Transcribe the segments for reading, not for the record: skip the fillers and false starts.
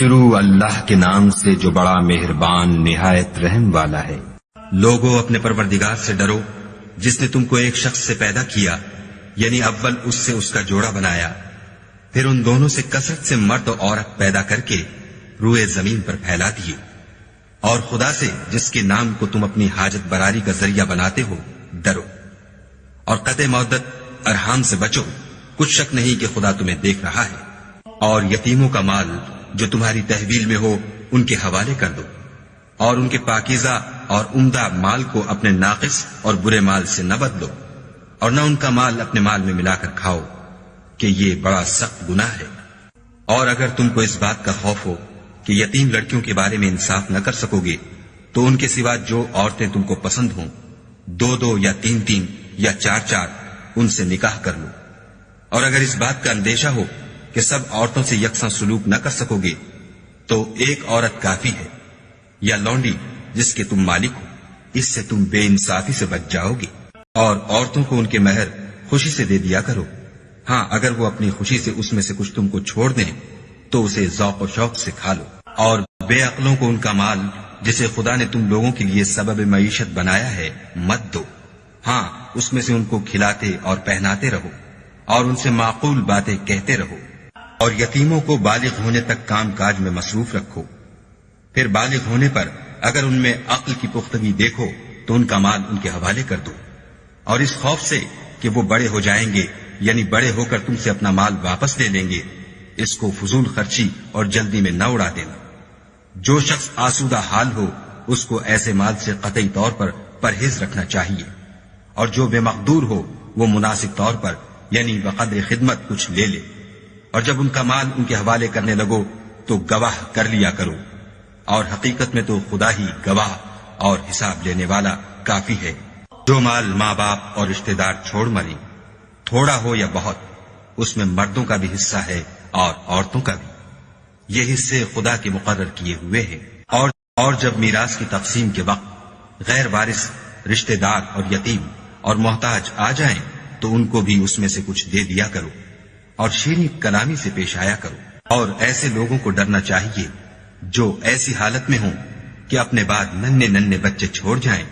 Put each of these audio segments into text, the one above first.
شروع اللہ کے نام سے جو بڑا مہربان نہایت رحم والا ہے۔ لوگوں اپنے پروردگار سے ڈرو جس نے تم کو ایک شخص سے پیدا کیا، یعنی اول اس سے اس کا جوڑا بنایا، پھر ان دونوں سے کثرت سے مرد و عورت پیدا کر کے روئے زمین پر پھیلا دیے، اور خدا سے جس کے نام کو تم اپنی حاجت براری کا ذریعہ بناتے ہو ڈرو، اور قطع مودت ارحام سے بچو، کچھ شک نہیں کہ خدا تمہیں دیکھ رہا ہے، اور یتیموں کا مال جو تمہاری تحویل میں ہو ان کے حوالے کر دو، اور ان کے پاکیزہ اور عمدہ مال کو اپنے ناقص اور برے مال سے نہ بدلو، اور نہ ان کا مال اپنے مال میں ملا کر کھاؤ کہ یہ بڑا سخت گناہ ہے۔ اور اگر تم کو اس بات کا خوف ہو کہ یتیم لڑکیوں کے بارے میں انصاف نہ کر سکو گے تو ان کے سوا جو عورتیں تم کو پسند ہوں، 2 یا 3 یا 4 ان سے نکاح کر لو۔ اور اگر اس بات کا اندیشہ ہو کہ سب عورتوں سے یکساں سلوک نہ کر سکو گے تو ایک عورت کافی ہے، یا لونڈی جس کے تم مالک ہو، اس سے تم بے انصافی سے بچ جاؤ گے۔ اور عورتوں کو ان کے مہر خوشی سے دے دیا کرو، ہاں اگر وہ اپنی خوشی سے اس میں سے کچھ تم کو چھوڑ دیں تو اسے ذوق و شوق سے کھا لو۔ اور بے عقلوں کو ان کا مال جسے خدا نے تم لوگوں کے لیے سبب معیشت بنایا ہے مت دو، ہاں اس میں سے ان کو کھلاتے اور پہناتے رہو، اور ان سے معقول باتیں کہتے رہو، اور یتیموں کو بالغ ہونے تک کام کاج میں مصروف رکھو، پھر بالغ ہونے پر اگر ان میں عقل کی پختگی دیکھو تو ان کا مال ان کے حوالے کر دو، اور اس خوف سے کہ وہ بڑے ہو جائیں گے یعنی بڑے ہو کر تم سے اپنا مال واپس لے لیں گے، اس کو فضول خرچی اور جلدی میں نہ اڑا دینا۔ جو شخص آسودہ حال ہو اس کو ایسے مال سے قطعی طور پر پرہیز رکھنا چاہیے، اور جو بے مقدور ہو وہ مناسب طور پر یعنی بقدر خدمت کچھ لے لے، اور جب ان کا مال ان کے حوالے کرنے لگو تو گواہ کر لیا کرو، اور حقیقت میں تو خدا ہی گواہ اور حساب لینے والا کافی ہے۔ جو مال ماں باپ اور رشتہ دار چھوڑ مریں، تھوڑا ہو یا بہت، اس میں مردوں کا بھی حصہ ہے اور عورتوں کا بھی، یہ حصے خدا کے مقرر کیے ہوئے ہیں۔ اور جب میراث کی تقسیم کے وقت غیر وارث رشتہ دار اور یتیم اور محتاج آ جائیں تو ان کو بھی اس میں سے کچھ دے دیا کرو، اور شیریں کلامی سے پیش آیا کرو۔ اور ایسے لوگوں کو ڈرنا چاہیے جو ایسی حالت میں ہوں کہ اپنے بعد ننھے بچے چھوڑ جائیں،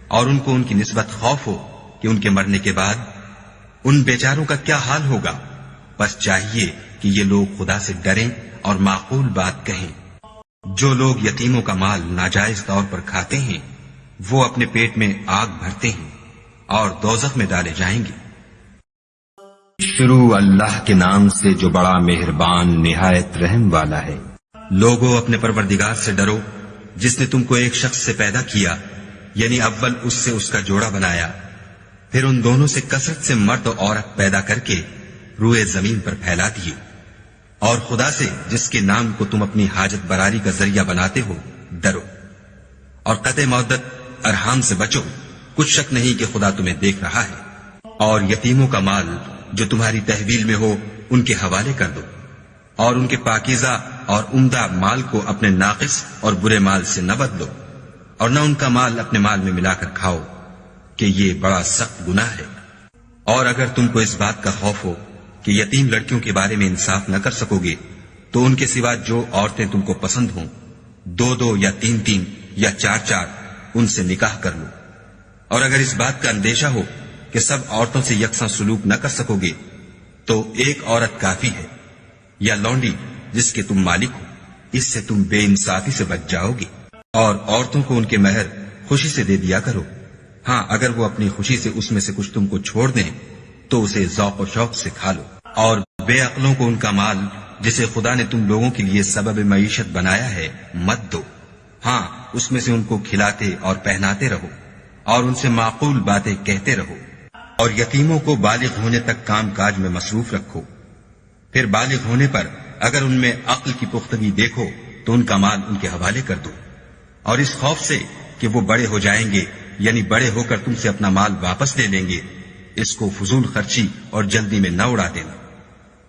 اور ان کو ان کی نسبت خوف ہو کہ ان کے مرنے کے بعد ان بیچاروں کا کیا حال ہوگا۔ بس چاہیے کہ یہ لوگ خدا سے ڈریں اور معقول بات کہیں۔ جو لوگ یتیموں کا مال ناجائز طور پر کھاتے ہیں وہ اپنے پیٹ میں آگ بھرتے ہیں اور دوزخ میں ڈالے جائیں گے۔ شروع اللہ کے نام سے جو بڑا مہربان نہایت رحم والا ہے۔ لوگوں اپنے پروردگار سے ڈرو جس نے تم کو ایک شخص سے پیدا کیا، یعنی اول اس سے اس کا جوڑا بنایا، پھر ان دونوں سے کثرت سے مرد و عورت پیدا کر کے روئے زمین پر پھیلا دیے، اور خدا سے جس کے نام کو تم اپنی حاجت براری کا ذریعہ بناتے ہو ڈرو، اور قطع مودت ارحام سے بچو، کچھ شک نہیں کہ خدا تمہیں دیکھ رہا ہے۔ اور یتیموں کا مال جو تمہاری تحویل میں ہو ان کے حوالے کر دو، اور ان کے پاکیزہ اور عمدہ مال کو اپنے ناقص اور برے مال سے نہ بدلو، اور نہ ان کا مال اپنے مال میں ملا کر کھاؤ کہ یہ بڑا سخت گناہ ہے۔ اور اگر تم کو اس بات کا خوف ہو کہ یتیم لڑکیوں کے بارے میں انصاف نہ کر سکو گے تو ان کے سوا جو عورتیں تم کو پسند ہوں، 2 یا 3 یا 4 ان سے نکاح کر لو۔ اور اگر اس بات کا اندیشہ ہو کہ سب عورتوں سے یکساں سلوک نہ کر سکو گے تو ایک عورت کافی ہے، یا لونڈی جس کے تم مالک ہو، اس سے تم بے انصافی سے بچ جاؤ گے۔ اور عورتوں کو ان کے مہر خوشی سے دے دیا کرو، ہاں اگر وہ اپنی خوشی سے اس میں سے کچھ تم کو چھوڑ دیں تو اسے ذوق و شوق سے کھا لو۔ اور بے عقلوں کو ان کا مال جسے خدا نے تم لوگوں کے لیے سبب معیشت بنایا ہے مت دو، ہاں اس میں سے ان کو کھلاتے اور پہناتے رہو، اور ان سے معقول باتیں کہتے رہو، اور یتیموں کو بالغ ہونے تک کام کاج میں مصروف رکھو، پھر بالغ ہونے پر اگر ان میں عقل کی پختگی دیکھو تو ان کا مال ان کے حوالے کر دو، اور اس خوف سے کہ وہ بڑے ہو جائیں گے یعنی بڑے ہو کر تم سے اپنا مال واپس لے لیں گے، اس کو فضول خرچی اور جلدی میں نہ اڑا دینا۔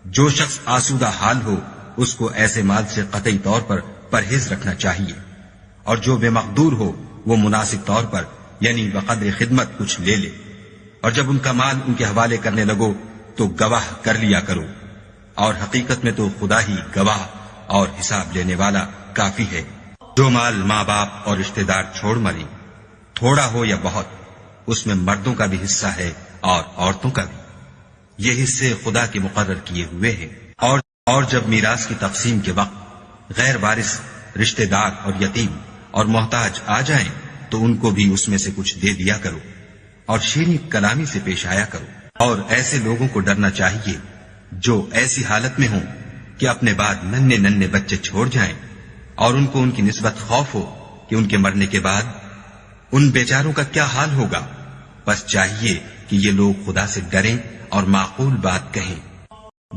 جو شخص آسودہ حال ہو اس کو ایسے مال سے قطعی طور پر پرہیز رکھنا چاہیے، اور جو بے مقدور ہو وہ مناسب طور پر یعنی بقدر خدمت کچھ لے لے، اور جب ان کا مال ان کے حوالے کرنے لگو تو گواہ کر لیا کرو، اور حقیقت میں تو خدا ہی گواہ اور حساب لینے والا کافی ہے۔ جو مال ماں باپ اور رشتہ دار چھوڑ مریں، تھوڑا ہو یا بہت، اس میں مردوں کا بھی حصہ ہے اور عورتوں کا بھی۔ یہ حصے خدا کے مقرر کیے ہوئے ہیں۔ اور جب میراث کی تقسیم کے وقت غیر وارث رشتہ دار اور یتیم اور محتاج آ جائیں تو ان کو بھی اس میں سے کچھ دے دیا کرو، اور شیریں کلامی سے پیش آیا کرو۔ اور ایسے لوگوں کو ڈرنا چاہیے جو ایسی حالت میں ہوں کہ اپنے بعد ننھے ننھے بچے چھوڑ جائیں، اور ان کو ان کی نسبت خوف ہو کہ ان کے مرنے کے بعد ان بیچاروں کا کیا حال ہوگا۔ بس چاہیے کہ یہ لوگ خدا سے ڈریں اور معقول بات کہیں۔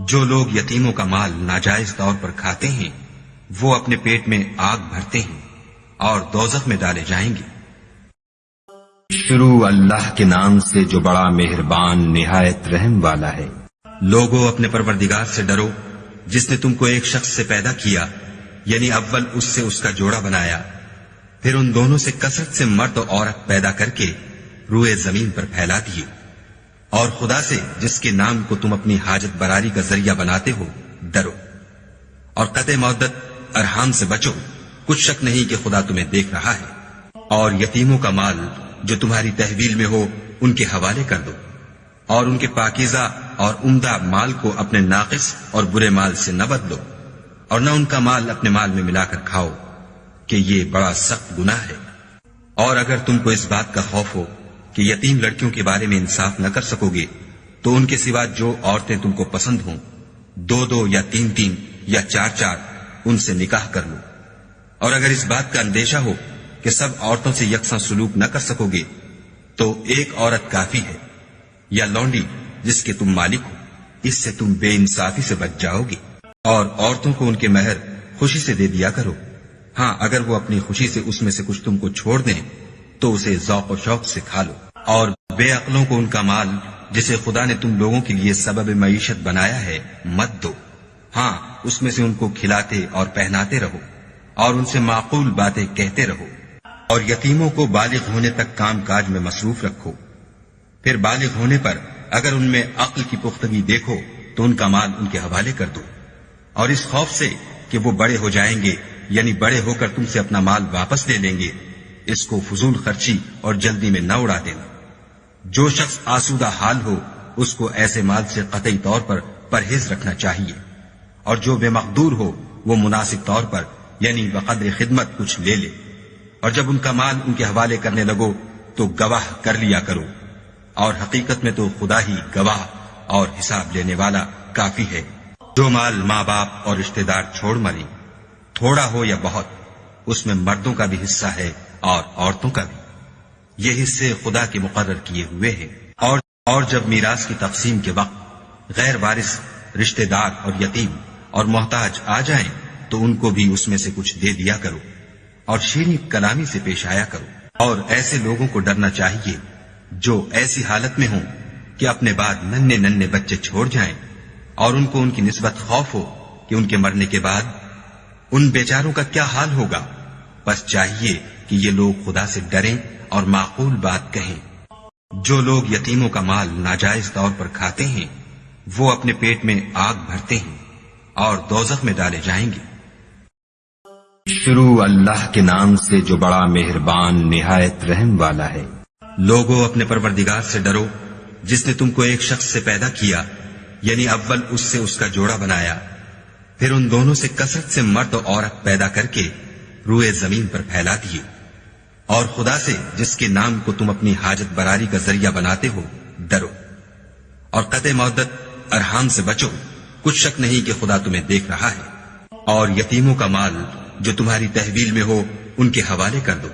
جو لوگ یتیموں کا مال ناجائز طور پر کھاتے ہیں وہ اپنے پیٹ میں آگ بھرتے ہیں اور دوزخ میں ڈالے جائیں گے۔ شروع اللہ کے نام سے جو بڑا مہربان نہایت رحم والا ہے۔ لوگوں اپنے پروردگار سے ڈرو جس نے تم کو ایک شخص سے پیدا کیا، یعنی اول اس سے اس کا جوڑا بنایا، پھر ان دونوں سے کثرت سے مرد و عورت پیدا کر کے روئے زمین پر پھیلا دیے۔ اور خدا سے جس کے نام کو تم اپنی حاجت براری کا ذریعہ بناتے ہو ڈرو، اور قطع مودت ارحام سے بچو، کچھ شک نہیں کہ خدا تمہیں دیکھ رہا ہے۔ اور یتیموں کا مال جو تمہاری تحویل میں ہو ان کے حوالے کر دو، اور ان کے پاکیزہ اور عمدہ مال کو اپنے ناقص اور برے مال سے نہ بدلو، اور نہ ان کا مال اپنے مال میں ملا کر کھاؤ کہ یہ بڑا سخت گناہ ہے۔ اور اگر تم کو اس بات کا خوف ہو کہ یتیم لڑکیوں کے بارے میں انصاف نہ کر سکو گے تو ان کے سوا جو عورتیں تم کو پسند ہوں، 2 یا 3 یا 4 ان سے نکاح کر لو۔ اور اگر اس بات کا اندیشہ ہو کہ سب عورتوں سے یکساں سلوک نہ کر سکو گے تو ایک عورت کافی ہے، یا لونڈی جس کے تم مالک ہو، اس سے تم بے انصافی سے بچ جاؤ گے۔ اور عورتوں کو ان کے مہر خوشی سے دے دیا کرو، ہاں اگر وہ اپنی خوشی سے اس میں سے کچھ تم کو چھوڑ دیں تو اسے ذوق و شوق سے کھا لو۔ اور بے عقلوں کو ان کا مال جسے خدا نے تم لوگوں کے لیے سبب معیشت بنایا ہے مت دو، ہاں اس میں سے ان کو کھلاتے اور پہناتے رہو، اور ان سے معقول باتیں کہتے رہو۔ اور یتیموں کو بالغ ہونے تک کام کاج میں مصروف رکھو، پھر بالغ ہونے پر اگر ان میں عقل کی پختگی دیکھو تو ان کا مال ان کے حوالے کر دو، اور اس خوف سے کہ وہ بڑے ہو جائیں گے، یعنی بڑے ہو کر تم سے اپنا مال واپس لے لیں گے، اس کو فضول خرچی اور جلدی میں نہ اڑا دینا۔ جو شخص آسودہ حال ہو اس کو ایسے مال سے قطعی طور پر پرہیز رکھنا چاہیے، اور جو بے مقدور ہو وہ مناسب طور پر یعنی بقدر خدمت کچھ لے لے۔ اور جب ان کا مال ان کے حوالے کرنے لگو تو گواہ کر لیا کرو، اور حقیقت میں تو خدا ہی گواہ اور حساب لینے والا کافی ہے۔ جو مال ماں باپ اور رشتہ دار چھوڑ مریں، تھوڑا ہو یا بہت، اس میں مردوں کا بھی حصہ ہے اور عورتوں کا بھی۔ یہ حصے خدا کے مقرر کیے ہوئے ہیں۔ اور جب میراث کی تقسیم کے وقت غیر وارث رشتہ دار اور یتیم اور محتاج آ جائیں تو ان کو بھی اس میں سے کچھ دے دیا کرو، اور شیریں کلامی سے پیش آیا کرو۔ اور ایسے لوگوں کو ڈرنا چاہیے جو ایسی حالت میں ہوں کہ اپنے بعد ننھے ننھے بچے چھوڑ جائیں، اور ان کو ان کی نسبت خوف ہو کہ ان کے مرنے کے بعد ان بیچاروں کا کیا حال ہوگا۔ بس چاہیے کہ یہ لوگ خدا سے ڈریں اور معقول بات کہیں۔ جو لوگ یتیموں کا مال ناجائز طور پر کھاتے ہیں وہ اپنے پیٹ میں آگ بھرتے ہیں اور دوزخ میں ڈالے جائیں گے۔ شروع اللہ کے نام سے جو بڑا مہربان نہایت رحم والا ہے۔ لوگوں اپنے پروردگار سے ڈرو جس نے تم کو ایک شخص سے پیدا کیا، یعنی اول اس سے اس کا جوڑا بنایا، پھر ان دونوں سے کثرت سے مرد و عورت پیدا کر کے روئے زمین پر پھیلا دیے۔ اور خدا سے جس کے نام کو تم اپنی حاجت براری کا ذریعہ بناتے ہو ڈرو، اور قطع مودت ارحام سے بچو، کچھ شک نہیں کہ خدا تمہیں دیکھ رہا ہے۔ اور یتیموں کا مال جو تمہاری تحویل میں ہو ان کے حوالے کر دو،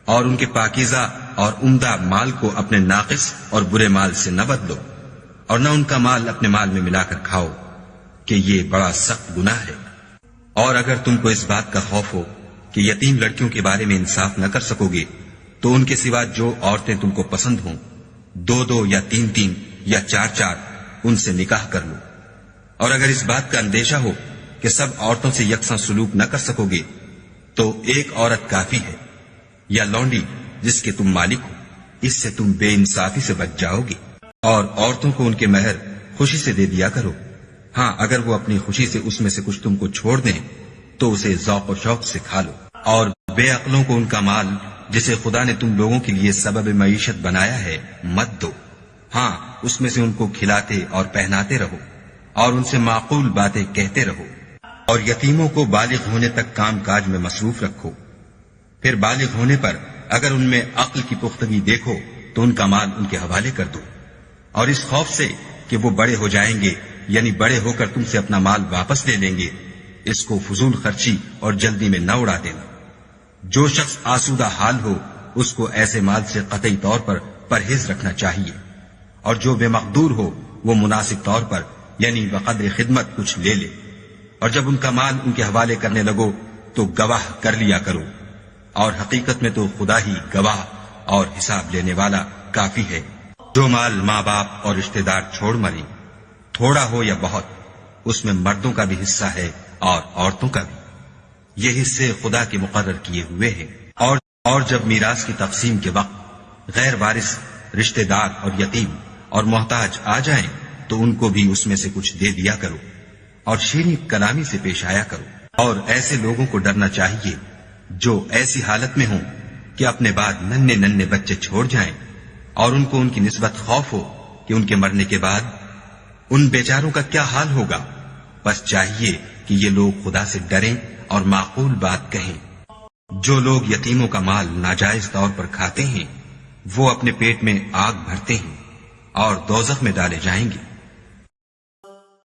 اور ان کے پاکیزہ اور عمدہ مال کو اپنے ناقص اور برے مال سے نہ بدلو، اور نہ ان کا مال اپنے مال میں ملا کر کھاؤ کہ یہ بڑا سخت گناہ ہے۔ اور اگر تم کو اس بات کا خوف ہو کہ یتیم لڑکیوں کے بارے میں انصاف نہ کر سکو گے تو ان کے سوا جو عورتیں تم کو پسند ہوں، 2 یا 3 یا 4 ان سے نکاح کر لو۔ اور اگر اس بات کا اندیشہ ہو کہ سب عورتوں سے یکساں سلوک نہ کر سکو گے تو ایک عورت کافی ہے، یا لونڈی جس کے تم مالک ہو، اس سے تم بے انصافی سے بچ جاؤ گے۔ اور عورتوں کو ان کے مہر خوشی سے دے دیا کرو، ہاں اگر وہ اپنی خوشی سے اس میں سے کچھ تم کو چھوڑ دیں تو اسے ذوق و شوق سے کھا لو، اور بے عقلوں کو ان کا مال جسے خدا نے تم لوگوں کے لیے سبب معیشت بنایا ہے مت دو، ہاں اس میں سے ان کو کھلاتے اور پہناتے رہو اور ان سے معقول باتیں کہتے رہو، اور یتیموں کو بالغ ہونے تک کام کاج میں مصروف رکھو، پھر بالغ ہونے پر اگر ان میں عقل کی پختگی دیکھو تو ان کا مال ان کے حوالے کر دو، اور اس خوف سے کہ وہ بڑے ہو جائیں گے یعنی بڑے ہو کر تم سے اپنا مال واپس لے لیں گے، اس کو فضول خرچی اور جلدی میں نہ اڑا دینا۔ جو شخص آسودہ حال ہو اس کو ایسے مال سے قطعی طور پر پرہیز رکھنا چاہیے، اور جو بے مقدور ہو وہ مناسب طور پر یعنی بقدر خدمت کچھ لے لے، اور جب ان کا مال ان کے حوالے کرنے لگو تو گواہ کر لیا کرو، اور حقیقت میں تو خدا ہی گواہ اور حساب لینے والا کافی ہے۔ جو مال ماں باپ اور رشتہ دار چھوڑ مریں، تھوڑا ہو یا بہت، اس میں مردوں کا بھی حصہ ہے اور عورتوں کا بھی، یہ حصے خدا کے مقرر کیے ہوئے ہیں۔ اور جب میراث کی تقسیم کے وقت غیر وارث رشتہ دار اور یتیم اور محتاج آ جائیں تو ان کو بھی اس میں سے کچھ دے دیا کرو، اور شیریں کلامی سے پیش آیا کرو، اور ایسے لوگوں کو ڈرنا چاہیے جو ایسی حالت میں ہوں کہ اپنے بعد ننھے ننھے بچے چھوڑ جائیں، اور ان کو ان کی نسبت خوف ہو کہ ان کے مرنے کے بعد ان بیچاروں کا کیا حال ہوگا۔ بس چاہیے کہ یہ لوگ خدا سے ڈریں اور معقول بات کہیں۔ جو لوگ یتیموں کا مال ناجائز طور پر کھاتے ہیں وہ اپنے پیٹ میں آگ بھرتے ہیں اور دوزخ میں ڈالے جائیں گے۔